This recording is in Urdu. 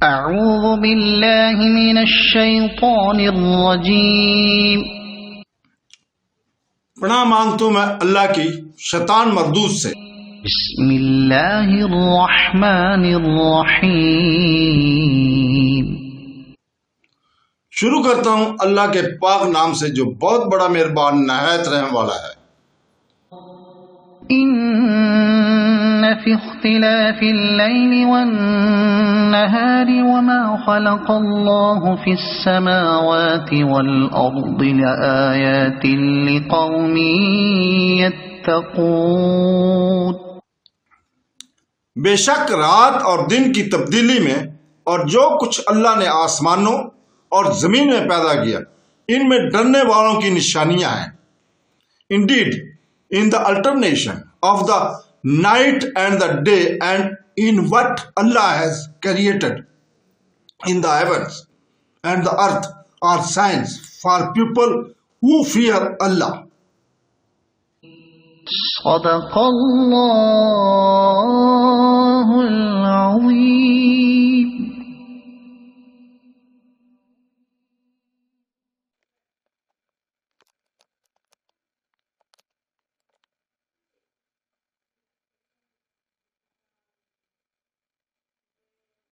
اعوذ باللہ من الشیطان الرجیم پناہ مانگتا ہوں میں اللہ کی شیطان مردود سے۔ بسم اللہ الرحمن الرحیم شروع کرتا ہوں اللہ کے پاک نام سے جو بہت بڑا مہربان نہایت رحم والا ہے۔ ان فی اختلاف اللیل والنہار وما خلق اللہ فی السماوات والارض لآیات لقوم یتقون۔ بے شک رات اور دن کی تبدیلی میں اور جو کچھ اللہ نے آسمانوں اور زمین میں پیدا کیا ان میں ڈرنے والوں کی نشانیاں ہیں۔ Indeed, in the alternation of the night and the day and in what Allah has created in the heavens and the earth are signs for people who fear Allah. صدق اللہ العظیم۔